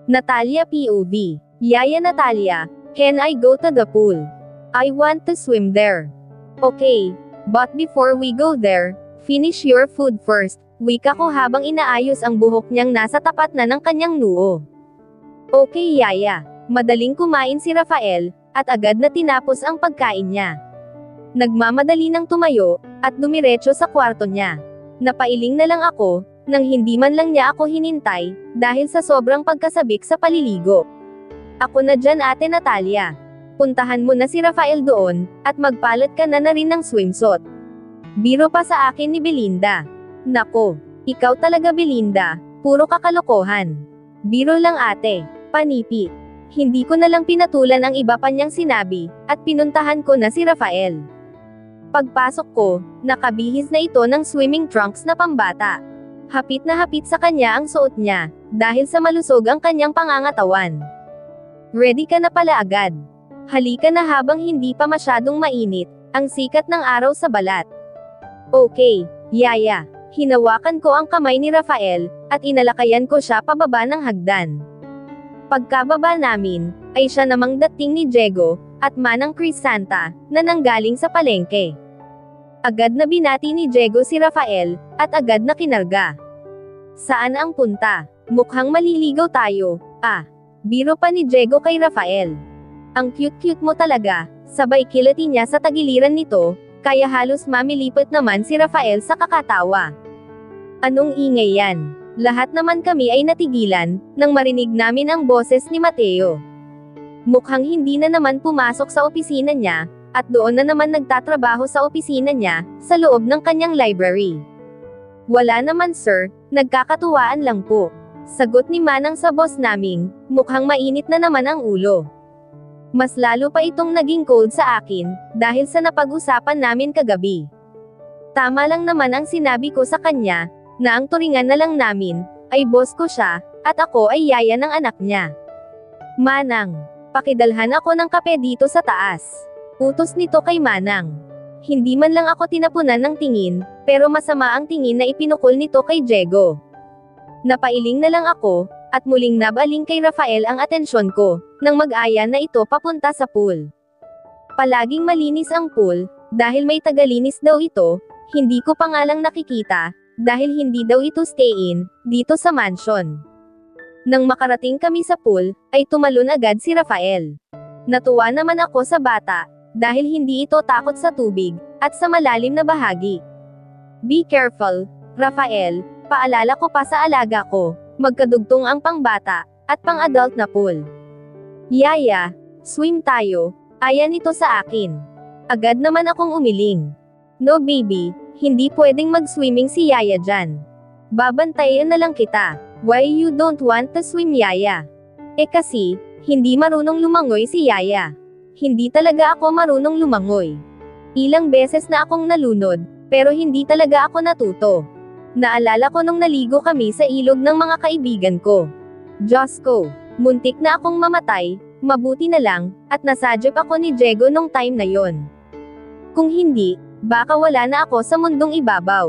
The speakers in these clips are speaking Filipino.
Natalia POV. Yaya Natalia, can I go to the pool? I want to swim there. Okay. But before we go there, finish your food first, wika ko habang inaayos ang buhok niyang nasa tapat na ng kanyang noo. Okay Yaya. Madaling kumain si Rafael, at agad na tinapos ang pagkain niya. Nagmamadali ng tumayo, at dumiretso sa kwarto niya. Napailing na lang ako, nang hindi man lang niya ako hinintay, dahil sa sobrang pagkasabik sa paliligo. Ako na dyan Ate Natalia. Puntahan mo na si Rafael doon, at magpalit ka na rin ng swimsuit. Biro pa sa akin ni Belinda. Nako, ikaw talaga Belinda, puro kakalokohan. Biro lang ate, panipi. Hindi ko na lang pinatulan ang iba pa niyang sinabi, at pinuntahan ko na si Rafael. Pagpasok ko, nakabihis na ito ng swimming trunks na pambata. Hapit na hapit sa kanya ang suot niya, dahil sa malusog ang kanyang pangangatawan. Ready ka na pala agad. Halika na habang hindi pa masyadong mainit, ang sikat ng araw sa balat. Okay, Yaya. Hinawakan ko ang kamay ni Rafael, at inalakayan ko siya pababa ng hagdan. Pagkababa namin, ay siya namang dating ni Diego, at Manang Crisanta, na nanggaling sa palengke. Agad na binati ni Diego si Rafael, at agad na kinarga. Saan ang punta? Mukhang maliligaw tayo, biro pa ni Diego kay Rafael. Ang cute-cute mo talaga, sabay kilati niya sa tagiliran nito, kaya halos mamilipot naman si Rafael sa kakatawa. Anong ingay yan? Lahat naman kami ay natigilan, nang marinig namin ang boses ni Mateo. Mukhang hindi na naman pumasok sa opisina niya, at doon na naman nagtatrabaho sa opisina niya, sa loob ng kanyang library. Wala naman sir, nagkakatuwaan lang po. Sagot ni Manang sa boss naming, mukhang mainit na naman ang ulo. Mas lalo pa itong naging cold sa akin, dahil sa napag-usapan namin kagabi. Tama lang naman ang sinabi ko sa kanya, na ang turingan na lang namin, ay boss ko siya, at ako ay yaya ng anak niya. Manang, pakidalhan ako ng kape dito sa taas. Utos nito kay Manang. Hindi man lang ako tinapunan ng tingin, pero masama ang tingin na ipinukol nito kay Diego. Napailing na lang ako, at muling nabaling kay Rafael ang atensyon ko, nang mag-aya na ito papunta sa pool. Palaging malinis ang pool, dahil may tagalinis daw ito, hindi ko pa nga lang nakikita, dahil hindi daw ito stay-in, dito sa mansion. Nang makarating kami sa pool, ay tumalon agad si Rafael. Natuwa naman ako sa bata, dahil hindi ito takot sa tubig, at sa malalim na bahagi. Be careful, Rafael, paalala ko pa sa alaga ko, magkadugtong ang pangbata, at pang-adult na pool. Yaya, swim tayo, ayan ito sa akin. Agad naman akong umiling. No baby, hindi pwedeng mag-swimming si Yaya dyan. Babantayan na lang kita. Why you don't want to swim Yaya? Kasi, hindi marunong lumangoy si Yaya. Hindi talaga ako marunong lumangoy. Ilang beses na akong nalunod, pero hindi talaga ako natuto. Naalala ko nung naligo kami sa ilog ng mga kaibigan ko. Diyos ko, muntik na akong mamatay, mabuti na lang, at nasadyap ako ni Diego nung time na yon. Kung hindi, baka wala na ako sa mundong ibabaw.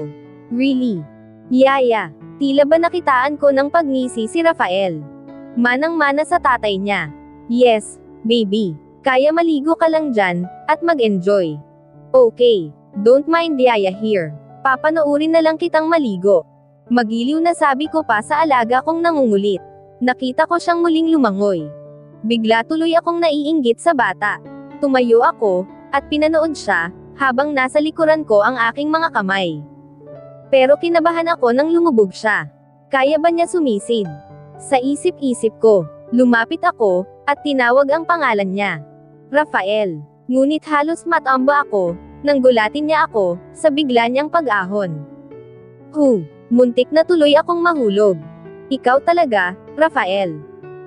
Really? Yaya, tila ba nakitaan ko ng pagngisi si Rafael? Manang-mana sa tatay niya. Yes, baby. Kaya maligo ka lang dyan, at mag-enjoy. Okay, don't mind Yaya here. Papanoorin na lang kitang maligo. Magiliw na sabi ko pa sa alaga kong nangungulit. Nakita ko siyang muling lumangoy. Bigla tuloy akong naiinggit sa bata. Tumayo ako, at pinanood siya, habang nasa likuran ko ang aking mga kamay. Pero kinabahan ako nang lumubog siya. Kaya ba niya sumisid? Sa isip-isip ko, lumapit ako, at tinawag ang pangalan niya. Rafael. Ngunit halos matamba ako, nang gulatin niya ako, sa bigla niyang pag-ahon. Muntik na tuloy akong mahulog. Ikaw talaga, Rafael.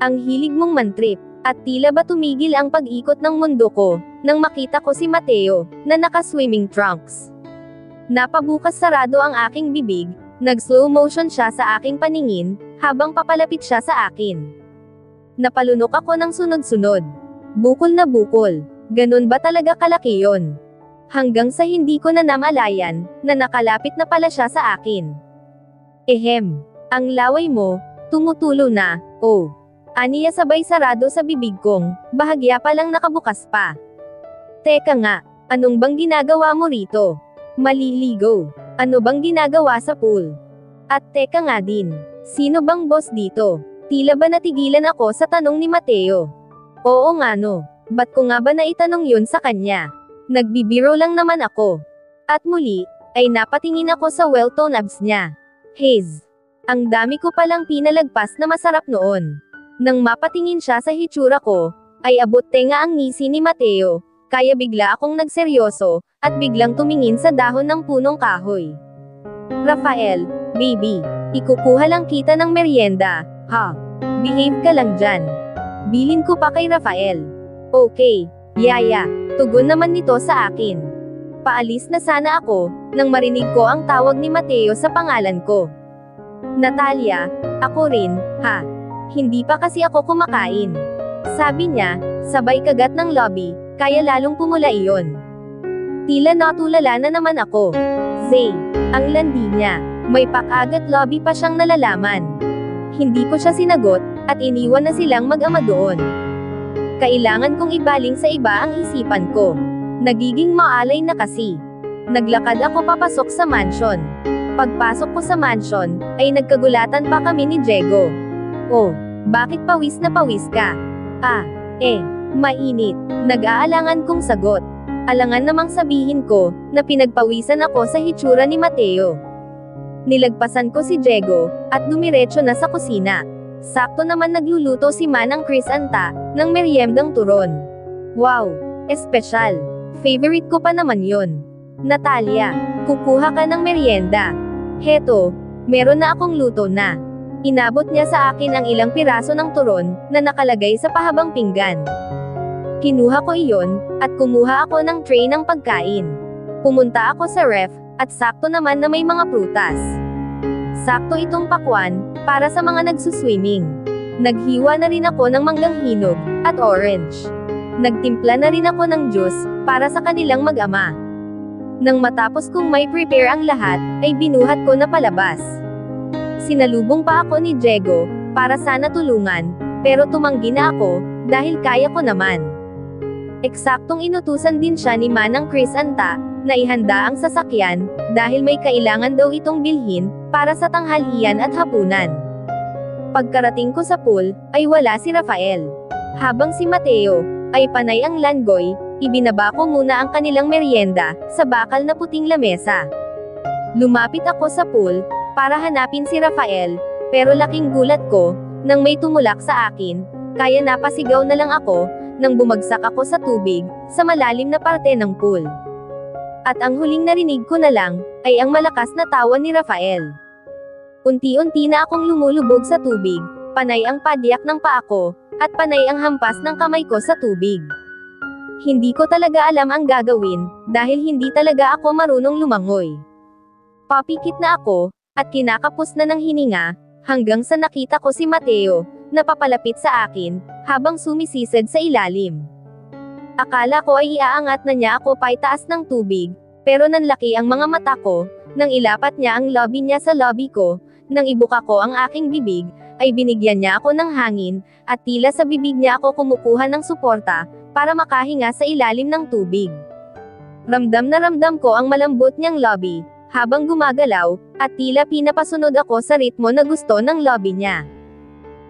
Ang hilig mong mantrip, at tila ba tumigil ang pag-ikot ng mundo ko, nang makita ko si Mateo, na naka-swimming trunks. Napabukas sarado ang aking bibig, nag-slow motion siya sa aking paningin, habang papalapit siya sa akin. Napalunok ako ng sunod-sunod. Bukol na bukol. Ganun ba talaga kalaki yon? Hanggang sa hindi ko na namalayan, na nakalapit na pala siya sa akin. Ang laway mo, tumutulo na, oh. Aniya sabay sarado sa bibig kong, bahagya pa lang nakabukas pa. Teka nga, anong bang ginagawa mo rito? Maliligo. Ano bang ginagawa sa pool? At teka nga din, sino bang boss dito? Tila ba natigilan ako sa tanong ni Mateo? Oo nga no, ba't ko nga ba naitanong yun sa kanya? Nagbibiro lang naman ako. At muli, ay napatingin ako sa well-toned abs niya. Haze. Ang dami ko palang pinalagpas na masarap noon. Nang mapatingin siya sa hitsura ko, ay abot tenga ang ngisi ni Mateo, kaya bigla akong nagseryoso, at biglang tumingin sa dahon ng punong kahoy. Rafael, baby, ikukuha lang kita ng merienda, ha? Behave ka lang dyan. Bilin ko pa kay Rafael. Okay, yaya, tugon naman nito sa akin. Paalis na sana ako, nang marinig ko ang tawag ni Mateo sa pangalan ko. Natalia, ako rin, ha? Hindi pa kasi ako kumakain. Sabi niya, sabay kagat ng lobby, kaya lalong pumula iyon. Tila natulala na naman ako. Zay, ang landi niya, may pakagat lobby pa siyang nalalaman. Hindi ko siya sinagot, at iniwan na silang mag-ama doon. Kailangan kong ibaling sa iba ang isipan ko. Nagiging maalay na kasi. Naglakad ako papasok sa mansion. Pagpasok ko sa mansion, ay nagkagulatan pa kami ni Diego. Oh, bakit pawis na pawis ka? Mainit. Nag-aalangan kong sagot. Alangan namang sabihin ko, na pinagpawisan ako sa hitsura ni Mateo. Nilagpasan ko si Diego, at dumiretso na sa kusina. Sakto naman nagluluto si Manang Chris Anta, ng meriendang turon. Wow! Espesyal! Favorite ko pa naman yon. Natalia, kukuha ka ng merienda. Heto, meron na akong luto na. Inabot niya sa akin ang ilang piraso ng turon, na nakalagay sa pahabang pinggan. Kinuha ko iyon, at kumuha ako ng tray ng pagkain. Pumunta ako sa ref, at sakto naman na may mga prutas. Sakto itong pakwan, para sa mga nagsuswimming. Naghiwa na rin ako ng manggang hinog, at orange. Nagtimpla na rin ako ng juice, para sa kanilang mag-ama. Nang matapos kong may prepare ang lahat, ay binuhat ko na palabas. Sinalubong pa ako ni Diego, para sana tulungan, pero tumanggi na ako, dahil kaya ko naman. Eksaktong inutusan din siya ni Manang Chris Anta, na ihanda ang sasakyan, dahil may kailangan daw itong bilhin, para sa tanghalian at hapunan. Pagkarating ko sa pool, ay wala si Rafael. Habang si Mateo, ay panay ang langoy, ibinaba ko muna ang kanilang merienda, sa bakal na puting lamesa. Lumapit ako sa pool, para hanapin si Rafael, pero laking gulat ko, nang may tumulak sa akin, kaya napasigaw na lang ako, nang bumagsak ako sa tubig, sa malalim na parte ng pool. At ang huling narinig ko na lang, ay ang malakas na tawa ni Rafael. Unti-unti na akong lumulubog sa tubig, panay ang padyak ng paa ko, at panay ang hampas ng kamay ko sa tubig. Hindi ko talaga alam ang gagawin, dahil hindi talaga ako marunong lumangoy. Papikit na ako, at kinakapos na ng hininga, hanggang sa nakita ko si Mateo, na papalapit sa akin, habang sumisisid sa ilalim. Akala ko ay iaangat na niya ako paitaas ng tubig, pero nanlaki ang mga mata ko, nang ilapat niya ang lobby niya sa lobby ko, nang ibuka ko ang aking bibig, ay binigyan niya ako ng hangin, at tila sa bibig niya ako kumukuha ng suporta, para makahinga sa ilalim ng tubig. Ramdam na ramdam ko ang malambot niyang lobby, habang gumagalaw, at tila pinapasunod ako sa ritmo na gusto ng lobby niya.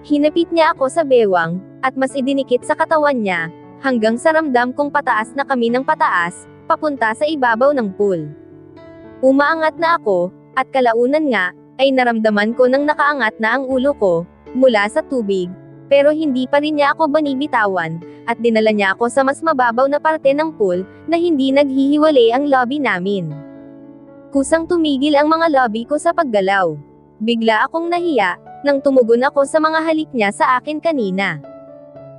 Hinapit niya ako sa bewang, at mas idinikit sa katawan niya, hanggang sa ramdam kong pataas na kami ng pataas, papunta sa ibabaw ng pool. Umaangat na ako, at kalaunan nga, ay naramdaman ko nang nakaangat na ang ulo ko, mula sa tubig, pero hindi pa rin niya ako banibitawan, at dinala niya ako sa mas mababaw na parte ng pool, na hindi naghihiwalay ang lobby namin. Kusang tumigil ang mga lobby ko sa paggalaw. Bigla akong nahiya, nang tumugon ako sa mga halik niya sa akin kanina.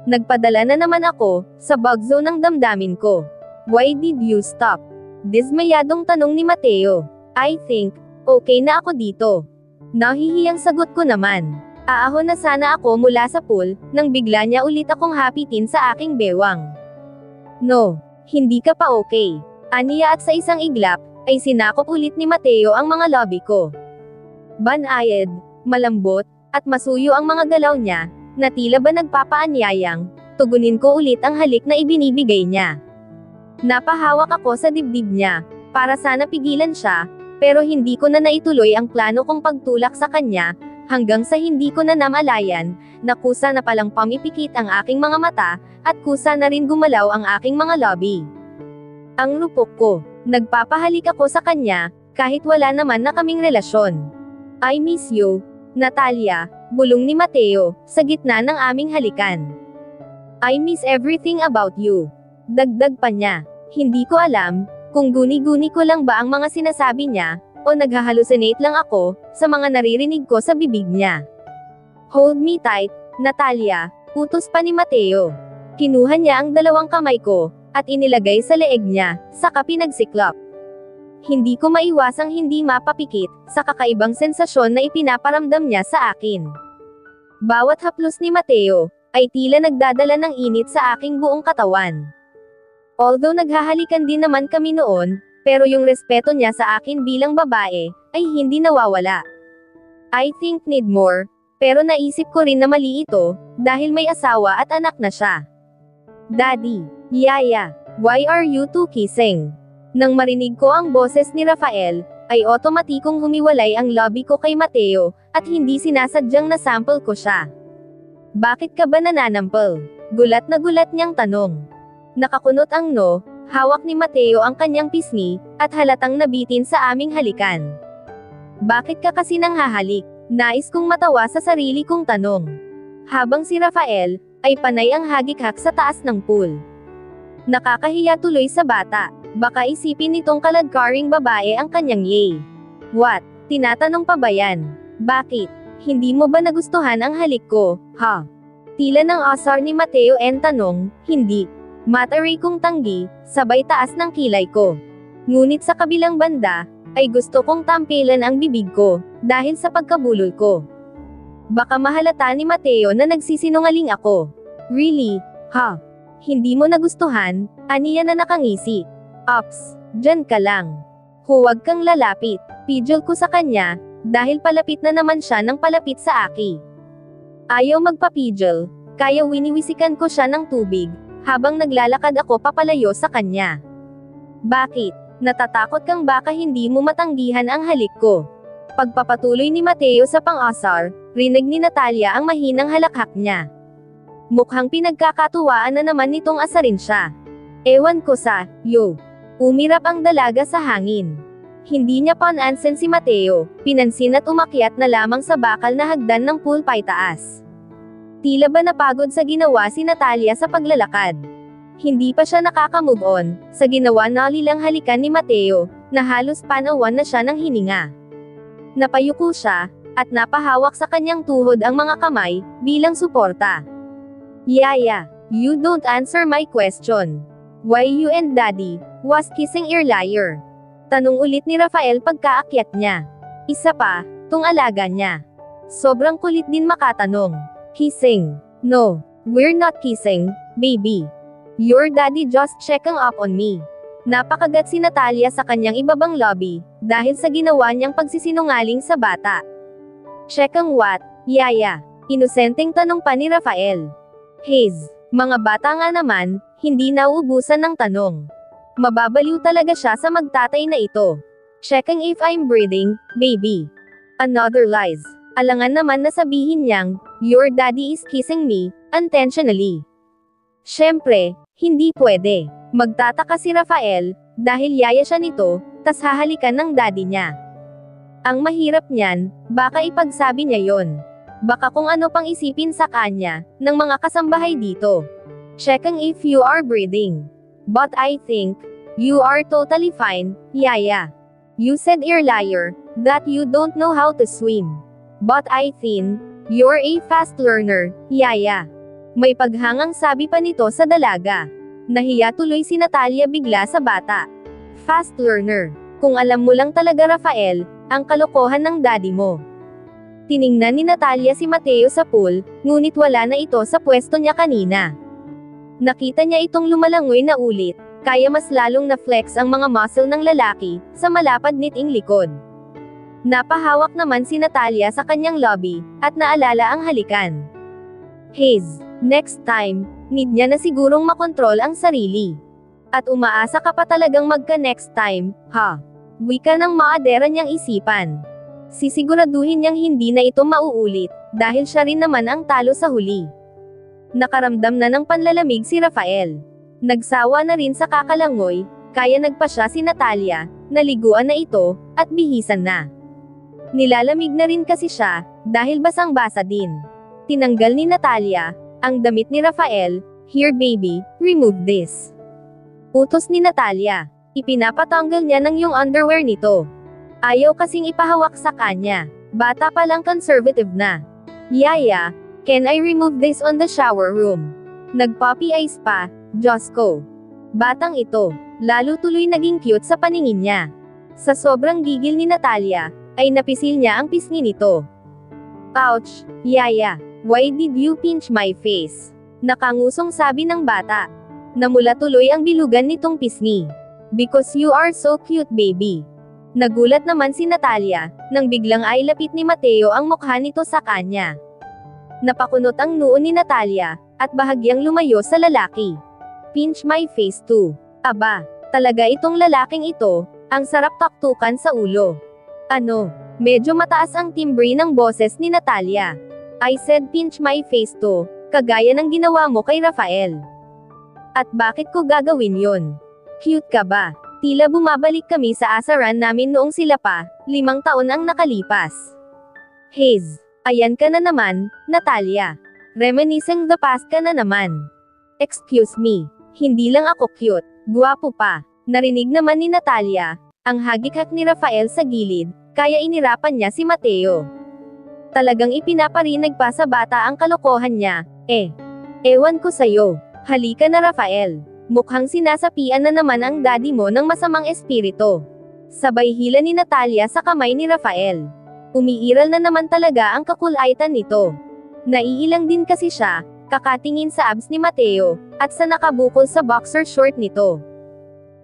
Nagpadala na naman ako, sa bug zone ng damdamin ko. Why did you stop? Dismayadong tanong ni Mateo. I think, okay na ako dito. Nahihiyang sagot ko naman. Aahon na sana ako mula sa pool, nang bigla niya ulit akong hapitin sa aking bewang. No, hindi ka pa okay. Aniya, at sa isang iglap, ay sinakop ulit ni Mateo ang mga lobby ko. Banayad, malambot, at masuyo ang mga galaw niya, na tila ba nagpapaanyayang, tugunin ko ulit ang halik na ibinibigay niya. Napahawak ako sa dibdib niya, para sana pigilan siya, pero hindi ko na naituloy ang plano kong pagtulak sa kanya, hanggang sa hindi ko na namalayan, na kusa na palang pamipikit ang aking mga mata, at kusa na rin gumalaw ang aking mga labi. Ang lupok ko, nagpapahalik ako sa kanya, kahit wala naman na kaming relasyon. I miss you, Natalia, bulong ni Mateo, sa gitna ng aming halikan. I miss everything about you. Dagdag pa niya. Hindi ko alam, kung guni-guni ko lang ba ang mga sinasabi niya, o naghahalusinate lang ako, sa mga naririnig ko sa bibig niya. Hold me tight, Natalia, utos pa ni Mateo. Kinuha niya ang dalawang kamay ko, at inilagay sa leeg niya, saka pinagsiklop. Hindi ko maiwasang hindi mapapikit, sa kakaibang sensasyon na ipinaparamdam niya sa akin. Bawat haplos ni Mateo, ay tila nagdadala ng init sa aking buong katawan. Although naghahalikan din naman kami noon, pero yung respeto niya sa akin bilang babae, ay hindi nawawala. I think need more, pero naisip ko rin na mali ito, dahil may asawa at anak na siya. Daddy, Yaya, why are you two kissing? Nang marinig ko ang boses ni Rafael, ay otomatikong humiwalay ang lobby ko kay Mateo, at hindi sinasadyang nasample ko siya. Bakit ka ba nananampal? Gulat na gulat niyang tanong. Nakakunot ang no, hawak ni Mateo ang kanyang pisngi, at halatang nabitin sa aming halikan. Bakit ka kasi nanghahalik? Nais kong matawa sa sarili kong tanong. Habang si Rafael, ay panay ang hagik-hak sa taas ng pool. Nakakahiya tuloy sa bata. Baka isipin nitong kaladkaring babae ang kanyang yay. What? Tinatanong pa ba yan? Bakit? Hindi mo ba nagustuhan ang halik ko, ha? Tila ng asar ni Mateo en tanong, hindi. Mataray kong tanggi, sabay taas ng kilay ko. Ngunit sa kabilang banda, ay gusto kong tampilan ang bibig ko, dahil sa pagkabulol ko. Baka mahalata ni Mateo na nagsisinungaling ako. Really? Ha? Hindi mo nagustuhan? Aniya na nakangisi. Ups, dyan ka lang. Huwag kang lalapit. Pidjol ko sa kanya, dahil palapit na naman siya ng palapit sa aki. Ayaw magpapidjol, kaya winiwisikan ko siya ng tubig, habang naglalakad ako papalayo sa kanya. Bakit? Natatakot kang baka hindi mo matanggihan ang halik ko? Pagpapatuloy ni Mateo sa pang-asar, rinig ni Natalia ang mahinang halakhak niya. Mukhang pinagkakatuwaan na naman nitong asarin siya. Ewan ko sa, yo. Umirap ang dalaga sa hangin. Hindi niya panansin si Mateo, pinansin at umakyat na lamang sa bakal na hagdan ng pool paitaas. Tila ba napagod sa ginawa si Natalia sa paglalakad? Hindi pa siya nakaka-move on, sa ginawa na lilang halikan ni Mateo, na halos panawan na siya ng hininga. Napayuko siya, at napahawak sa kanyang tuhod ang mga kamay, bilang suporta. Yaya, you don't answer my question. Why you and Daddy was kissing your liar? Tanong ulit ni Rafael pagkaakyat niya. Isa pa, tung alaga niya. Sobrang kulit din makatanong. Kissing? No, we're not kissing, baby. Your daddy just checking up on me. Napakagat si Natalia sa kanyang ibabang lobby, dahil sa ginawa niyang pagsisinungaling sa bata. Checking what, Yaya? Inosenteng tanong pa ni Rafael. Haze, mga bata nga naman, hindi nauubusan ng tanong. Mababaliw talaga siya sa magtatay na ito. Checking if I'm breathing, baby. Another lies. Alangan naman na sabihin niyang, your daddy is kissing me, unintentionally. Syempre, hindi pwede. Magtataka si Rafael, dahil yaya siya nito, tas hahalikan ng daddy niya. Ang mahirap niyan, baka ipagsabi niya yon. Baka kung ano pang isipin sa kanya, ng mga kasambahay dito. Checking if you are breathing. But I think, you are totally fine, Yaya. You said you're liar, that you don't know how to swim. But I think, you're a fast learner, Yaya. May paghangang sabi pa nito sa dalaga. Nahiya tuloy si Natalia bigla sa bata. Fast learner. Kung alam mo lang talaga Rafael, ang kalokohan ng daddy mo. Tiningnan ni Natalia si Mateo sa pool, ngunit wala na ito sa pwesto niya kanina. Nakita niya itong lumalangoy na ulit, kaya mas lalong na-flex ang mga muscle ng lalaki, sa malapad niting likod. Napahawak naman si Natalia sa kanyang lobby, at naalala ang halikan. Haze, next time, need niya na sigurong makontrol ang sarili. At umaasa ka pa talagang magka-next time, ha? Wika ng maadera niyang isipan. Sisiguraduhin niyang hindi na ito mauulit, dahil siya rin naman ang talo sa huli. Nakaramdam na ng panlalamig si Rafael. Nagsawa na rin sa kakalangoy, kaya nagpa siya si Natalia, naliguan na ito, at bihisan na. Nilalamig na rin kasi siya, dahil basang-basa din. Tinanggal ni Natalia ang damit ni Rafael. Here baby, remove this. Utos ni Natalia. Ipinapatanggal niya ng yung underwear nito. Ayaw kasing ipahawak sa kanya. Bata pa lang conservative na. Yaya, can I remove this on the shower room? Nagpuppy eyes pa, Diyos ko. Batang ito, lalo tuloy naging cute sa paningin niya. Sa sobrang gigil ni Natalia, ay napisil niya ang pisngi nito. Ouch, Yaya. Why did you pinch my face? Nakangusong sabi ng bata. Namula tuloy ang bilugan nitong pisngi. Because you are so cute baby. Nagulat naman si Natalia, nang biglang ay lapit ni Mateo ang mukha nito sa kanya. Napakunot ang noo ni Natalia, at bahagyang lumayo sa lalaki. Pinch my face too. Aba, talaga itong lalaking ito, ang sarap taktukan sa ulo. Ano, medyo mataas ang timbre ng boses ni Natalia. I said pinch my face too, kagaya ng ginawa mo kay Rafael. At bakit ko gagawin yon? Cute ka ba? Tila bumabalik kami sa asaran namin noong sila pa, 5 taon ang nakalipas. Haze, ayan ka na naman, Natalia. Reminiscing the past ka na naman. Excuse me, hindi lang ako cute, guwapo pa. Narinig naman ni Natalia ang hagik-hak ni Rafael sa gilid, kaya inirapan niya si Mateo. Talagang ipinaparinig pa sa bata ang kalokohan niya. Ewan ko sa'yo. Halika na Rafael. Mukhang sinasapian na naman ang daddy mo ng masamang espiritu. Sabay hila ni Natalia sa kamay ni Rafael. Umiiral na naman talaga ang kakulaitan nito. Naiilang din kasi siya, kakatingin sa abs ni Mateo, at sa nakabukol sa boxer short nito.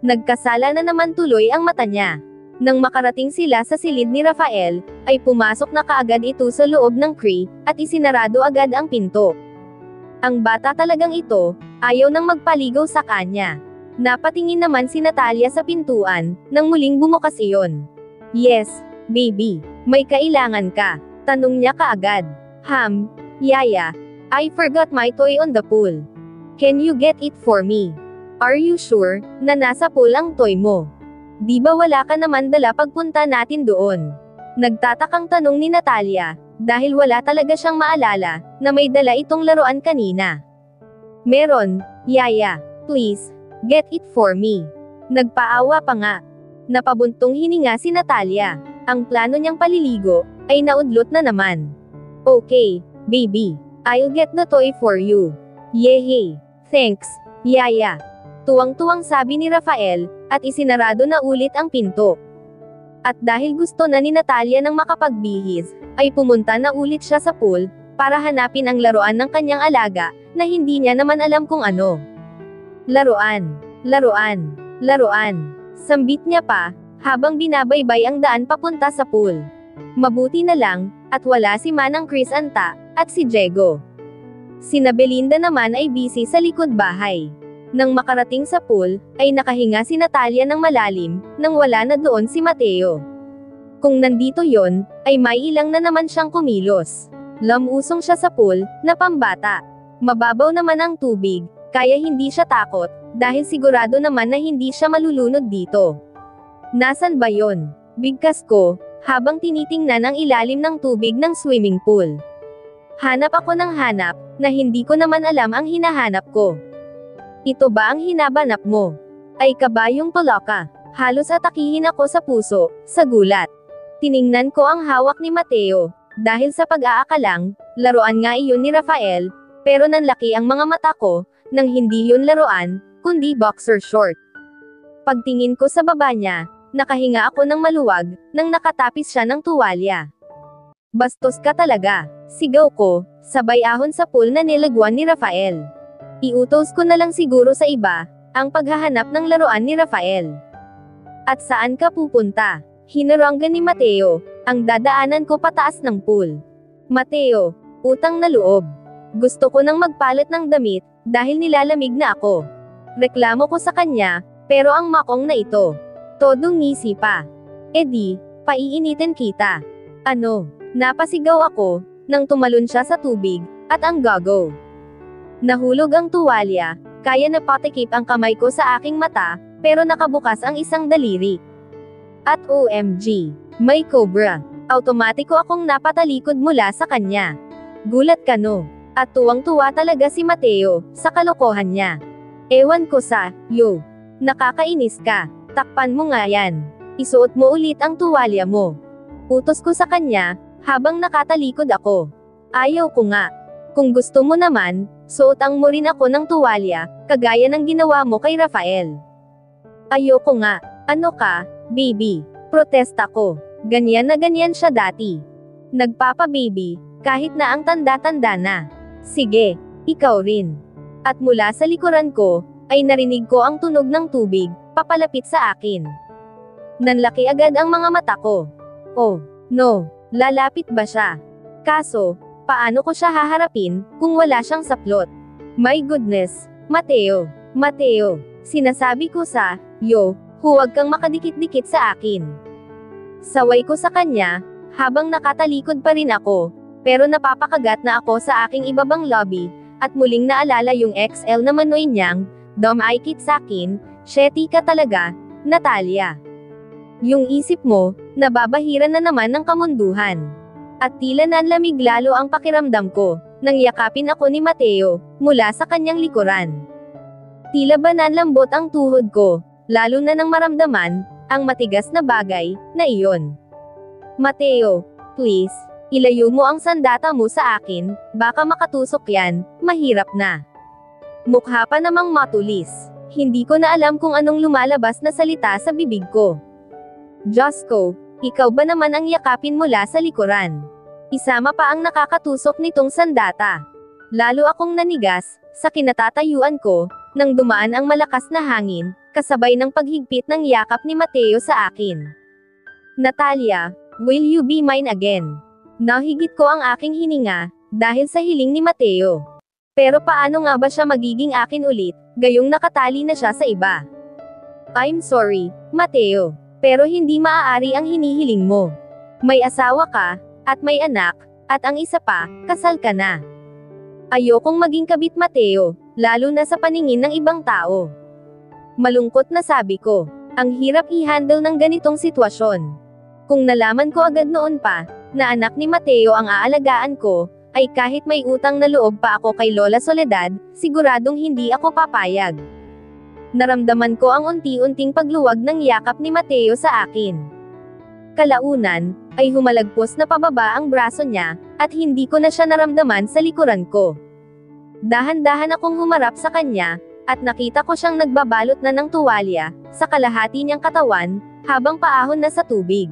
Nagkasala na naman tuloy ang mata niya. Nang makarating sila sa silid ni Rafael, ay pumasok na kaagad ito sa loob ng cree, at isinarado agad ang pinto. Ang bata talagang ito, ayaw nang magpaligaw sa kanya. Napatingin naman si Natalia sa pintuan, nang muling bumukas iyon. Yes, baby, may kailangan ka, tanong niya kaagad. Yaya, I forgot my toy on the pool. Can you get it for me? Are you sure, na nasa pool ang toy mo? Di ba wala ka naman dala pagpunta natin doon? Nagtatakang tanong ni Natalia, dahil wala talaga siyang maalala, na may dala itong laruan kanina. Meron, Yaya, please, get it for me. Nagpaawa pa nga. Napabuntong hininga si Natalia. Ang plano niyang paliligo, ay naudlot na naman. Okay, baby, I'll get the toy for you. Yehey, thanks, Yaya. Tuwang-tuwang sabi ni Rafael, at isinarado na ulit ang pinto. At dahil gusto na ni Natalia ng makapagbihis, ay pumunta na ulit siya sa pool, para hanapin ang laruan ng kanyang alaga, na hindi niya naman alam kung ano. Laruan, laruan, laruan. Sambit niya pa, habang binabaybay ang daan papunta sa pool. Mabuti na lang, at wala si Manang Chris Anta, at si Diego. Sina Belinda naman ay busy sa likod bahay. Nang makarating sa pool, ay nakahinga si Natalia ng malalim, nang wala na doon si Mateo. Kung nandito yon, ay may ilang na naman siyang kumilos. Lamusong siya sa pool, na pambata. Mababaw naman ang tubig, kaya hindi siya takot, dahil sigurado naman na hindi siya malulunod dito. Nasaan ba yon? Bigkas ko, habang tinitingnan ang ilalim ng tubig ng swimming pool. Hanap ako ng hanap, na hindi ko naman alam ang hinahanap ko. Ito ba ang hinabanap mo? Ay kabayong paloka. Halos atakihin ako sa puso, sa gulat. Tiningnan ko ang hawak ni Mateo, dahil sa pag-aakalang, laruan nga iyon ni Rafael, pero nanlaki ang mga mata ko, nang hindi yun laruan, kundi boxer short. Pagtingin ko sa baba niya, nakahinga ako ng maluwag, nang nakatapis siya ng tuwalya. Bastos ka talaga, sigaw ko, sabay ahon sa pool na nilagwan ni Rafael. Iutos ko na lang siguro sa iba, ang paghahanap ng laruan ni Rafael. At saan ka pupunta? Hinaranggan ni Mateo, ang dadaanan ko pataas ng pool. Mateo, utang na loob. Gusto ko nang magpalit ng damit, dahil nilalamig na ako. Reklamo ko sa kanya, pero ang makong na ito. Todong ngisi pa. E di, paiinitin kita. Ano? Napasigaw ako, nang tumalon siya sa tubig, at ang gago. Nahulog ang tuwalya, kaya napatikip ang kamay ko sa aking mata, pero nakabukas ang isang daliri. At OMG, may cobra. Automatiko akong napatalikod mula sa kanya. Gulat ka no? At tuwang-tuwa talaga si Mateo, sa kalokohan niya. Ewan ko sa, yo. Nakakainis ka, takpan mo nga yan. Isuot mo ulit ang tuwalya mo. Utos ko sa kanya, habang nakatalikod ako. Ayaw ko nga. Kung gusto mo naman, suotan mo rin ako ng tuwalya, kagaya ng ginawa mo kay Rafael. Ayoko nga. Ano ka, baby? Protesta ko. Ganyan na ganyan siya dati. Nagpapa-baby, kahit na ang tanda-tanda na. Sige, ikaw rin. At mula sa likuran ko, ay narinig ko ang tunog ng tubig, papalapit sa akin. Nanlaki agad ang mga mata ko. Oh, no, lalapit ba siya? Kaso, paano ko siya haharapin, kung wala siyang saplot? My goodness, Mateo, sinasabi ko sa, yo, huwag kang makadikit-dikit sa akin. Saway ko sa kanya, habang nakatalikod pa rin ako, pero napapakagat na ako sa aking ibabang lobby, at muling naalala yung XL na manoy niyang, dumikit sa akin, sheti ka talaga, Natalia. Yung isip mo, nababahiran na naman ng kamunduhan. At tila nanlamig lalo ang pakiramdam ko, nang yakapin ako ni Mateo, mula sa kanyang likuran. Tila ba nanlambot ang tuhod ko, lalo na nang maramdaman, ang matigas na bagay, na iyon. Mateo, please, ilayo mo ang sandata mo sa akin, baka makatusok yan, mahirap na. Mukha pa namang matulis. Hindi ko na alam kung anong lumalabas na salita sa bibig ko. Diyos ko, ikaw ba naman ang yakapin mula sa likuran? Isama pa ang nakakatusok nitong sandata. Lalo akong nanigas, sa kinatatayuan ko, nang dumaan ang malakas na hangin, kasabay ng paghigpit ng yakap ni Mateo sa akin. Natalia, will you be mine again? Nahigit ko ang aking hininga, dahil sa hiling ni Mateo. Pero paano nga ba siya magiging akin ulit, gayong nakatali na siya sa iba? I'm sorry, Mateo, pero hindi maaari ang hinihiling mo. May asawa ka, at may anak, at ang isa pa, kasal ka na. Ayokong maging kabit Mateo, lalo na sa paningin ng ibang tao. Malungkot na sabi ko, ang hirap i-handle ng ganitong sitwasyon. Kung nalaman ko agad noon pa, na anak ni Mateo ang aalagaan ko, ay kahit may utang na loob pa ako kay Lola Soledad, siguradong hindi ako papayag. Naramdaman ko ang unti-unting pagluwag ng yakap ni Mateo sa akin. Kalaunan, ay humalagpos na pababa ang braso niya, at hindi ko na siya naramdaman sa likuran ko. Dahan-dahan akong humarap sa kanya, at nakita ko siyang nagbabalot na ng tuwalya, sa kalahati niyang katawan, habang paahon na sa tubig.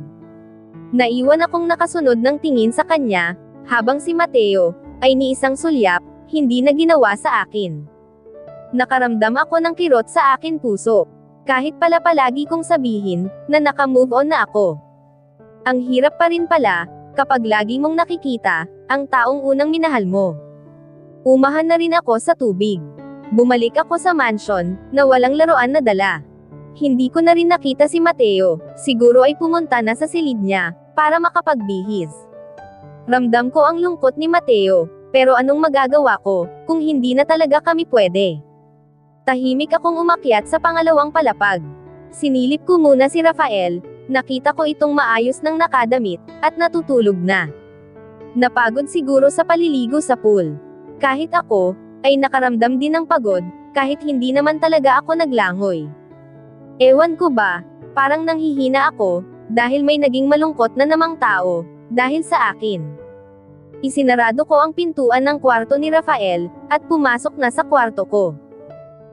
Naiwan akong nakasunod ng tingin sa kanya, habang si Mateo, ay ni isang sulyap, hindi na ginawa sa akin. Nakaramdam ako ng kirot sa akin puso. Kahit pala palagi kong sabihin, na naka-move on na ako. Ang hirap pa rin pala, kapag lagi mong nakikita, ang taong unang minahal mo. Umahan na rin ako sa tubig. Bumalik ako sa mansion, na walang laruan na dala. Hindi ko na rin nakita si Mateo, siguro ay pumunta na sa silid niya, para makapagbihis. Ramdam ko ang lungkot ni Mateo, pero anong magagawa ko, kung hindi na talaga kami pwede? Tahimik akong umakyat sa pangalawang palapag. Sinilip ko muna si Rafael, nakita ko itong maayos ng nakadamit, at natutulog na. Napagod siguro sa paliligo sa pool. Kahit ako, ay nakaramdam din ng pagod, kahit hindi naman talaga ako naglangoy. Ewan ko ba, parang nanghihina ako, dahil may naging malungkot na namang tao, dahil sa akin. Isinarado ko ang pintuan ng kwarto ni Rafael, at pumasok na sa kwarto ko.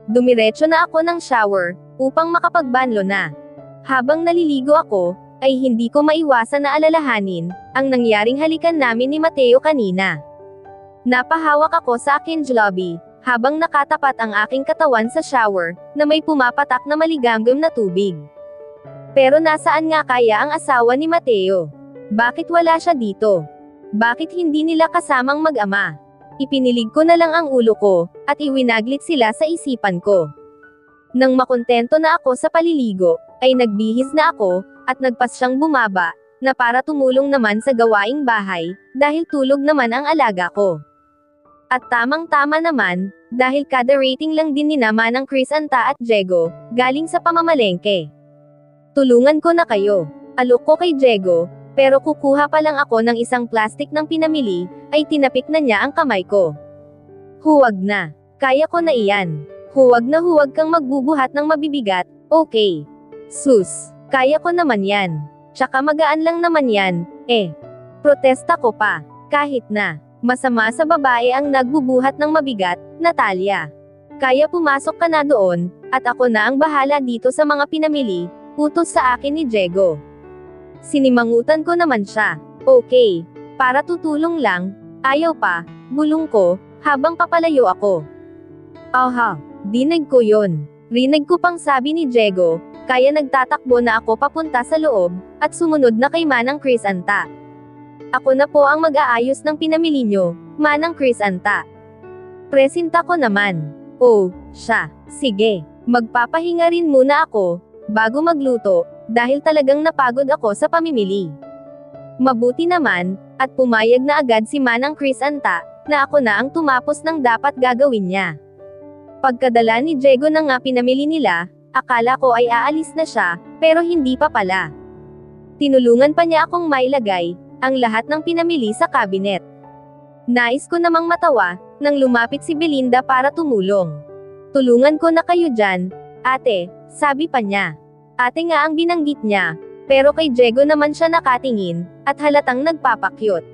Dumiretso na ako ng shower, upang makapagbanlo na. Habang naliligo ako, ay hindi ko maiwasan na alalahanin, ang nangyaring halikan namin ni Mateo kanina. Napahawak ako sa aking lobby, habang nakatapat ang aking katawan sa shower, na may pumapatak na maligamgam na tubig. Pero nasaan nga kaya ang asawa ni Mateo? Bakit wala siya dito? Bakit hindi nila kasamang mag-ama? Ipinilig ko na lang ang ulo ko, at iwinaglit sila sa isipan ko. Nang makontento na ako sa paliligo, ay nagbihis na ako, at nagpasyang bumaba, na para tumulong naman sa gawaing bahay, dahil tulog naman ang alaga ko. At tamang-tama naman, dahil kada rating lang din ni naman ng Chris Anta at Diego, galing sa pamamalengke. Tulungan ko na kayo. Alok ko kay Diego, pero kukuha pa lang ako ng isang plastic ng pinamili, ay tinapik na niya ang kamay ko. Huwag na. Kaya ko na iyan. Huwag na huwag kang magbubuhat ng mabibigat, okay? Sus, kaya ko naman yan. Tsaka magaan lang naman yan, Protesta ko pa. Kahit na, masama sa babae ang nagbubuhat ng mabigat, Natalia. Kaya pumasok ka na doon, at ako na ang bahala dito sa mga pinamili, utos sa akin ni Diego. Sinimangutan ko naman siya. Okay, para tutulong lang, ayaw pa, bulong ko, habang papalayo ako. Aha, dinig ko yon. Rinig ko pang sabi ni Diego, kaya nagtatakbo na ako papunta sa loob, at sumunod na kay Manang Chris Anta. Ako na po ang mag-aayos ng pinamili nyo, Manang Chris Anta. Presinta ko naman. Oh, siya, sige, magpapahinga rin muna ako, bago magluto, dahil talagang napagod ako sa pamimili. Mabuti naman, at pumayag na agad si Manang Chris Anta, na ako na ang tumapos ng dapat gagawin niya. Pagkadala ni Diego na nga pinamili nila, akala ko ay aalis na siya, pero hindi pa pala. Tinulungan pa niya akong mailagay ang lahat ng pinamili sa cabinet. Nais ko namang matawa, nang lumapit si Belinda para tumulong. Tulungan ko na kayo dyan, ate, sabi pa niya. Ate nga ang binanggit niya, pero kay Diego naman siya nakatingin, at halatang nagpapakyut.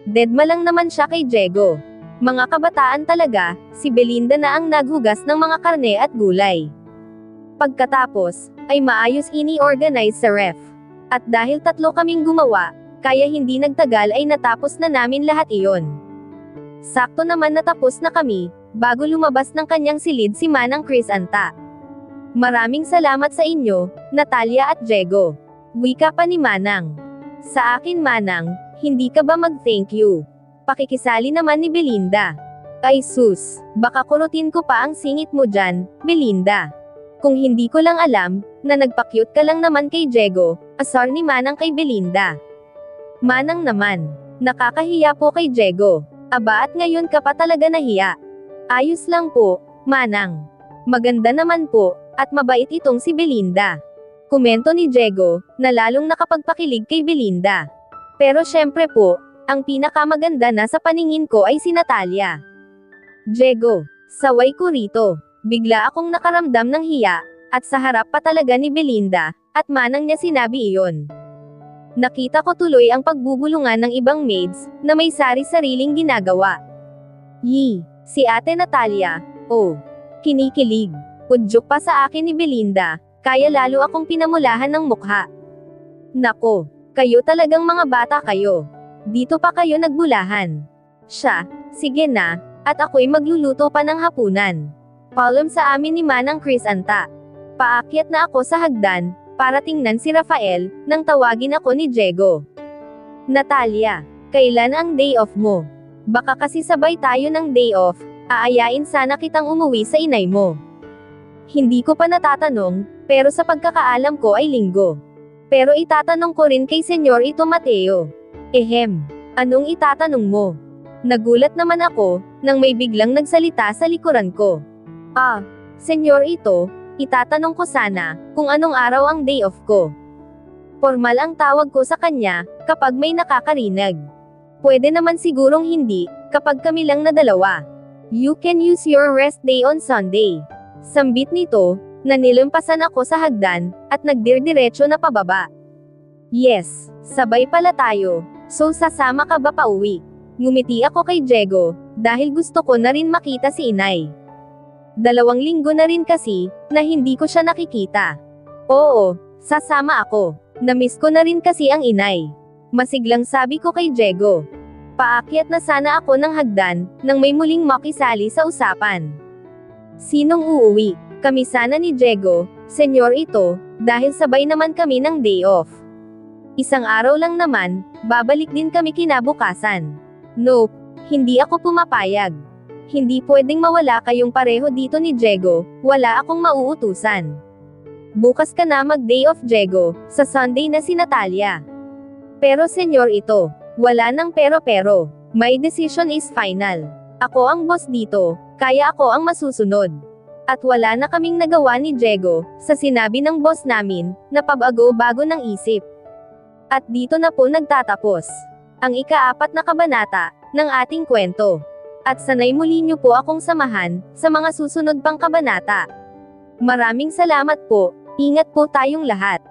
Dedma lang naman siya kay Diego. Mga kabataan talaga, si Belinda na ang naghugas ng mga karne at gulay. Pagkatapos, ay maayos ini-organize sa ref. At dahil 3 kaming gumawa, kaya hindi nagtagal ay natapos na namin lahat iyon. Sakto naman natapos na kami, bago lumabas ng kanyang silid si Manang Chris Anta. Maraming salamat sa inyo, Natalia at Diego. Wika pa ni Manang. Sa akin Manang, hindi ka ba mag-thank you? Pakikisali naman ni Belinda. Ay sus, baka kurutin ko pa ang singit mo dyan, Belinda. Kung hindi ko lang alam, na nagpakyut ka lang naman kay Diego, asar ni Manang kay Belinda. Manang naman, nakakahiya po kay Diego. Aba at ngayon ka pa talaga nahiya. Ayos lang po, Manang. Maganda naman po, at mabait itong si Belinda. Komento ni Diego, na lalong nakapagpakilig kay Belinda. Pero syempre po, ang pinakamaganda na sa paningin ko ay si Natalia. Diego, saway ko rito. Bigla akong nakaramdam ng hiya, at sa harap pa talaga ni Belinda, at Manang niya sinabi iyon. Nakita ko tuloy ang pagbubulungan ng ibang maids, na may sari-sariling ginagawa. Si Ate Natalia, kinikilig. Udyok pa sa akin ni Belinda, kaya lalo akong pinamulahan ng mukha. Nako, kayo talagang mga bata kayo. Dito pa kayo nagbulahan. Siya, sige na, at ako'y magluluto pa ng hapunan. Paalam sa amin ni Manang Chris Anta. Paakyat na ako sa hagdan, para tingnan si Rafael, nang tawagin ako ni Diego. Natalia, kailan ang day off mo? Baka kasi sabay tayo ng day off, aayain sana kitang umuwi sa inay mo. Hindi ko pa natatanong, pero sa pagkakaalam ko ay linggo. Pero itatanong ko rin kay Senyor ito Mateo. Anong itatanong mo? Nagulat naman ako, nang may biglang nagsalita sa likuran ko. Senyor ito, itatanong ko sana, kung anong araw ang day off ko. Formal ang tawag ko sa kanya, kapag may nakakarinig. Pwede naman sigurong hindi, kapag kami lang na dalawa. You can use your rest day on Sunday. Sambit nito, na nilampasan ako sa hagdan, at nagdirdiretso na pababa. Yes, sabay pala tayo, so sasama ka ba pauwi? Ngumiti ako kay Diego, dahil gusto ko na rin makita si inay. 2 linggo na rin kasi, na hindi ko siya nakikita. Oo, sasama ako. Namiss ko na rin kasi ang inay. Masiglang sabi ko kay Diego. Paakyat na sana ako ng hagdan, nang may muling makisali sa usapan. Sinong uuwi? Kami sana ni Diego, Senyor ito, dahil sabay naman kami ng day off. Isang araw lang naman, babalik din kami kinabukasan. Nope, Hindi ako pumapayag. Hindi pwedeng mawala kayong pareho dito ni Diego, wala akong mauutusan. Bukas ka na mag-day off Diego, sa Sunday na si Natalia. Pero senyor ito, wala nang pero-pero. My decision is final. Ako ang boss dito, kaya ako ang masusunod. At wala na kaming nagawa ni Diego, sa sinabi ng boss namin, na pabago-bago ng isip. At dito na po nagtatapos ang ika-4 na kabanata ng ating kwento. At sanay muli niyo po akong samahan sa mga susunod pang kabanata. Maraming salamat po, ingat po tayong lahat.